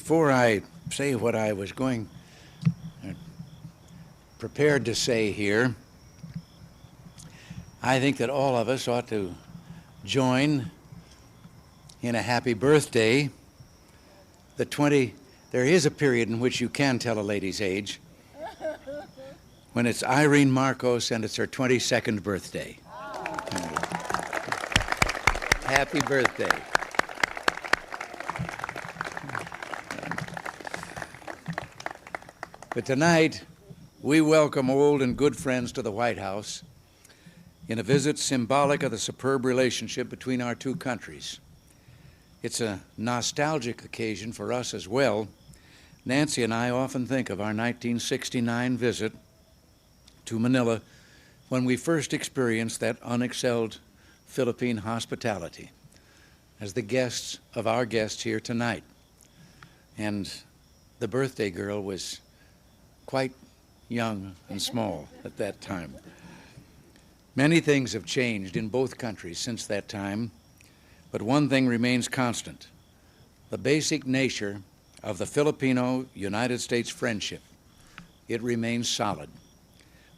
Before I say what I was prepared to say here, I think that all of us ought to join in a happy birthday. There is a period in which you can tell a lady's age, when it's Irene Marcos and it's her 22nd birthday. Happy birthday. But tonight, we welcome old and good friends to the White House in a visit symbolic of the superb relationship between our two countries. It's a nostalgic occasion for us as well. Nancy and I often think of our 1969 visit to Manila when we first experienced that unexcelled Philippine hospitality as the guests of our guests here tonight. And the birthday girl was quite young and small at that time. Many things have changed in both countries since that time, but one thing remains constant: the basic nature of the Filipino-United States friendship. It remains solid.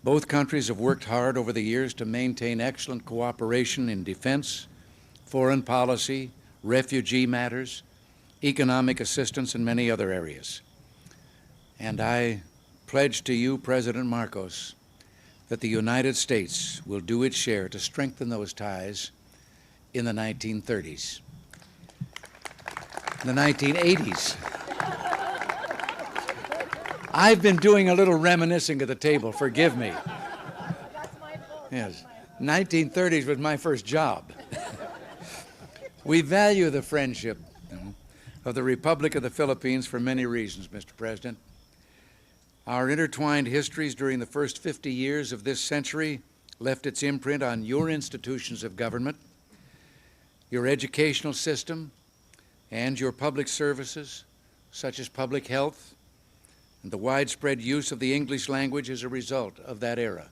Both countries have worked hard over the years to maintain excellent cooperation in defense, foreign policy, refugee matters, economic assistance, and many other areas. And I pledge to you, President Marcos, that the United States will do its share to strengthen those ties in the 1930s, the 1980s. I've been doing a little reminiscing at the table, forgive me. That's my fault. Yes, 1930s was my first job. We value the friendship of the Republic of the Philippines for many reasons, Mr. President. Our intertwined histories during the first 50 years of this century left its imprint on your institutions of government, your educational system, and your public services, such as public health, and the widespread use of the English language as a result of that era.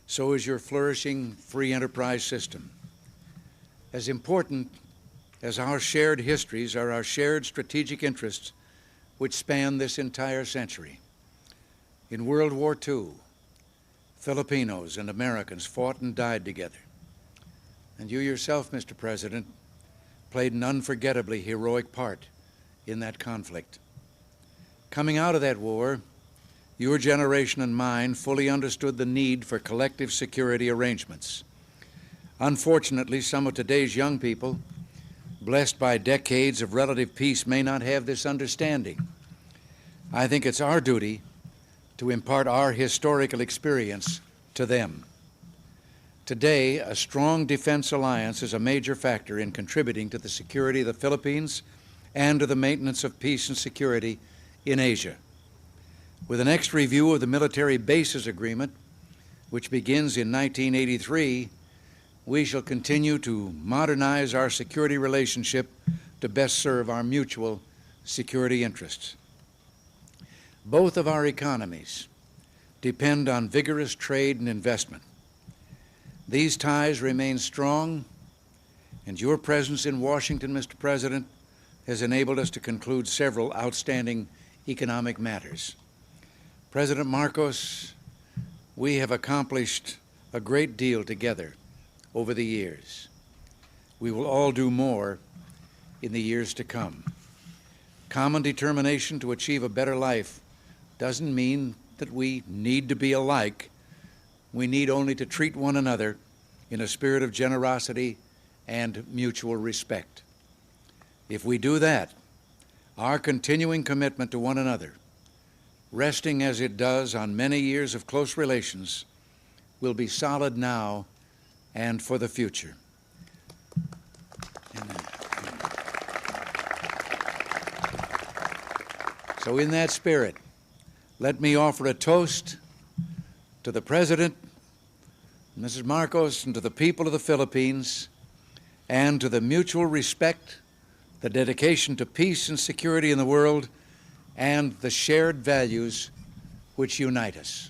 So is your flourishing free enterprise system. As important as our shared histories are our shared strategic interests, which span this entire century. In World War II, Filipinos and Americans fought and died together. And you yourself, Mr. President, played an unforgettably heroic part in that conflict. Coming out of that war, your generation and mine fully understood the need for collective security arrangements. Unfortunately, some of today's young people, blessed by decades of relative peace, may not have this understanding. I think it's our duty to impart our historical experience to them. Today, a strong defense alliance is a major factor in contributing to the security of the Philippines and to the maintenance of peace and security in Asia. With the next review of the military bases agreement, which begins in 1983, we shall continue to modernize our security relationship to best serve our mutual security interests. Both of our economies depend on vigorous trade and investment. These ties remain strong, and your presence in Washington, Mr. President, has enabled us to conclude several outstanding economic matters. President Marcos, we have accomplished a great deal together over the years. We will all do more in the years to come. Common determination to achieve a better life doesn't mean that we need to be alike. We need only to treat one another in a spirit of generosity and mutual respect. If we do that, our continuing commitment to one another, resting as it does on many years of close relations, will be solid now and for the future. Amen. So in that spirit, let me offer a toast to the President, Mrs. Marcos, and to the people of the Philippines, and to the mutual respect, the dedication to peace and security in the world, and the shared values which unite us.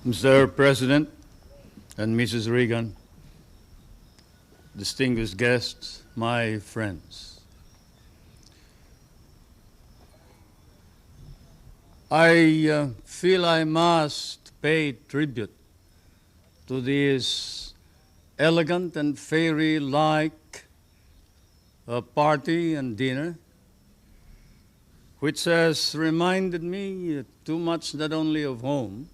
Mr. President and Mrs. Reagan, distinguished guests, my friends, I feel I must pay tribute to this elegant and fairy-like party and dinner, which has reminded me too much not only of home,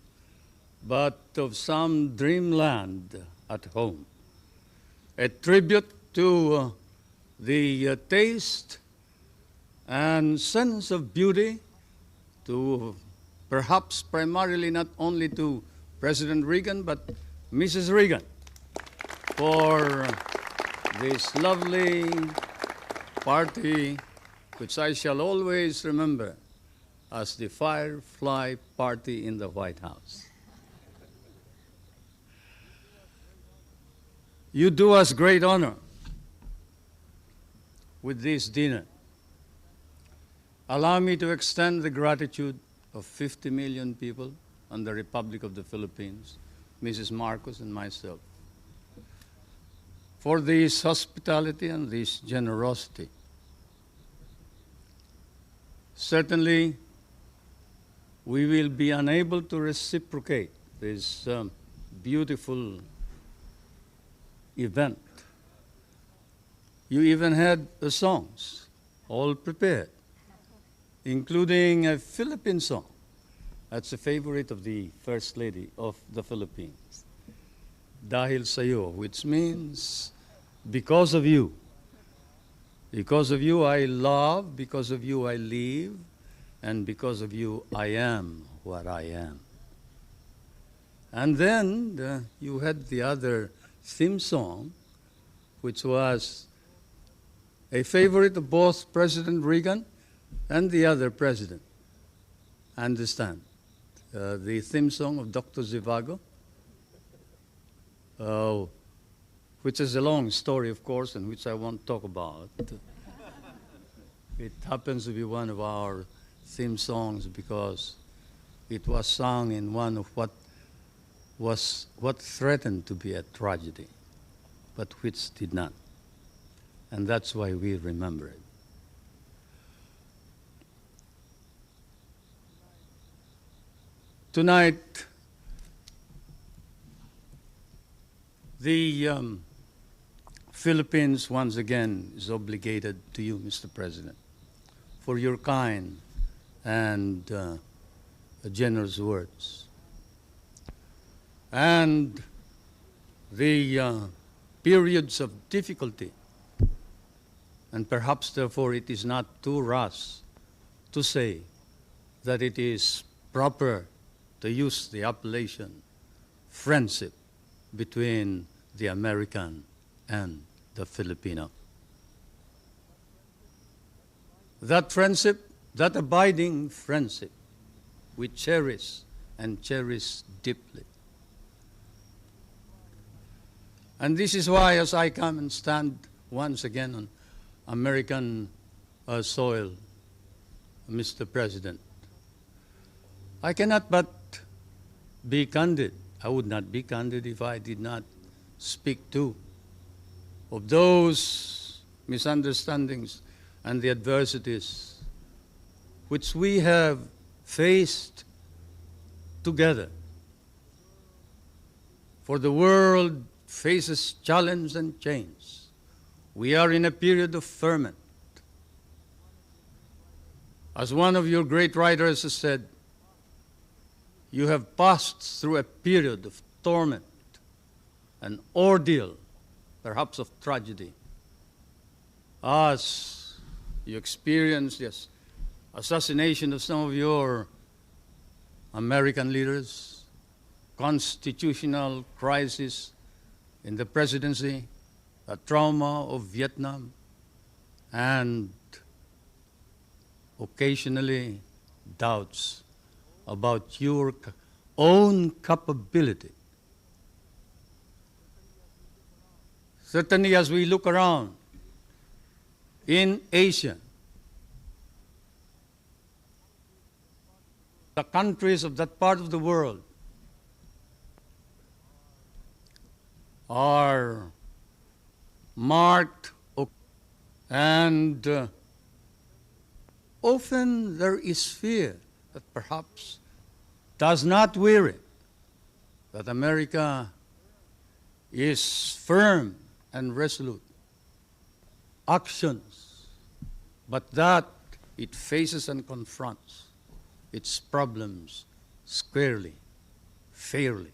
but of some dreamland at home. A tribute to the taste and sense of beauty, to perhaps primarily not only to President Reagan, but Mrs. Reagan, for this lovely party, which I shall always remember as the Firefly Party in the White House. You do us great honor with this dinner. Allow me to extend the gratitude of 50 million people on the Republic of the Philippines, Mrs. Marcos and myself, for this hospitality and this generosity. Certainly, we will be unable to reciprocate this beautiful event. You even had the songs all prepared, including a Philippine song. That's a favorite of the First Lady of the Philippines, Dahil Sa'yo, which means because of you. Because of you I love, because of you I live, and because of you I am what I am. And then you had the other theme song, which was a favorite of both President Reagan and the other president. Understand? The theme song of Dr. Zhivago, which is a long story, of course, and which I won't talk about. It happens to be one of our theme songs because it was sung in one of what threatened to be a tragedy, but which did not. And that's why we remember it. Tonight, the Philippines once again is obligated to you, Mr. President, for your kind and generous words. And the periods of difficulty, and perhaps therefore it is not too rash to say that it is proper to use the appellation friendship between the American and the Filipino. That friendship, that abiding friendship, we cherish and cherish deeply. And this is why, as I come and stand once again on American soil, Mr. President, I cannot but be candid. I would not be candid if I did not speak too of those misunderstandings and the adversities which we have faced together. For the world faces challenge and change. We are in a period of ferment. As one of your great writers has said, you have passed through a period of torment, an ordeal, perhaps of tragedy, as you experienced the assassination of some of your American leaders, constitutional crisis in the presidency, a trauma of Vietnam, and occasionally doubts about your own capability. Certainly, as we look around in Asia, the countries of that part of the world are marked, and often there is fear that perhaps does not weary, that America is firm and resolute. Actions, but that it faces and confronts its problems squarely, fairly,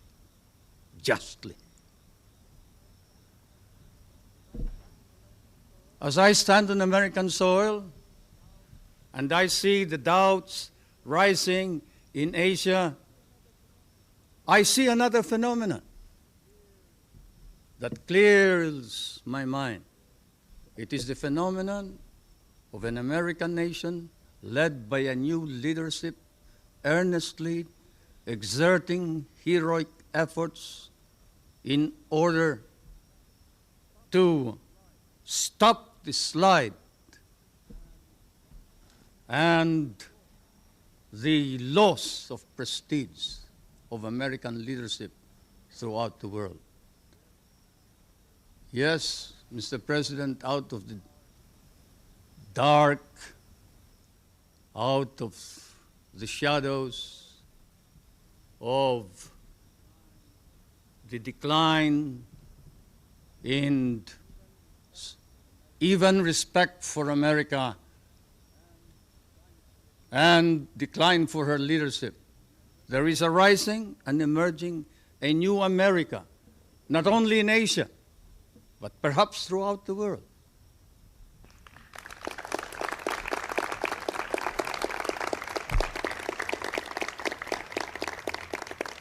justly. As I stand on American soil and I see the doubts rising in Asia, I see another phenomenon that clears my mind. It is the phenomenon of an American nation led by a new leadership, earnestly exerting heroic efforts in order to stop the slide and the loss of prestige of American leadership throughout the world. Yes, Mr. President, out of the dark, out of the shadows of the decline in even respect for America and decline for her leadership, there is a rising and emerging a new America, not only in Asia, but perhaps throughout the world.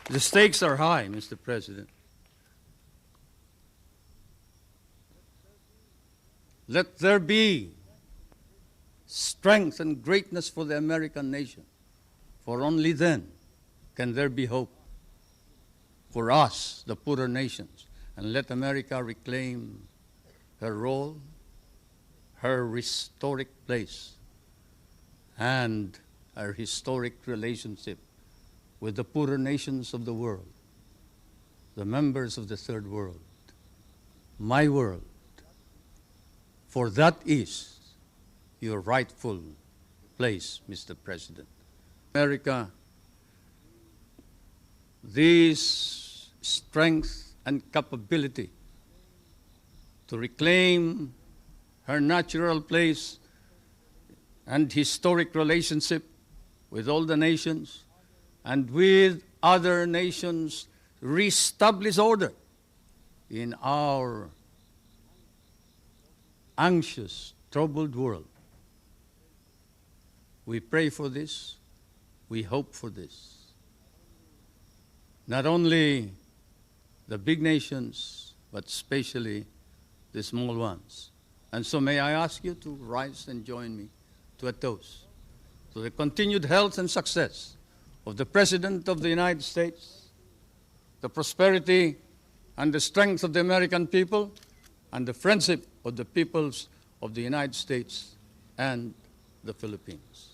The stakes are high, Mr. President. Let there be strength and greatness for the American nation, for only then can there be hope for us, the poorer nations, and let America reclaim her role, her historic place, and her historic relationship with the poorer nations of the world, the members of the third world, my world, for that is your rightful place, Mr. President. America, this strength and capability to reclaim her natural place and historic relationship with all the nations and with other nations, reestablish order in our anxious, troubled world. We pray for this, we hope for this. Not only the big nations, but especially the small ones. And so may I ask you to rise and join me to a toast to the continued health and success of the President of the United States, the prosperity and the strength of the American people, and the friendship of the peoples of the United States and the Philippines.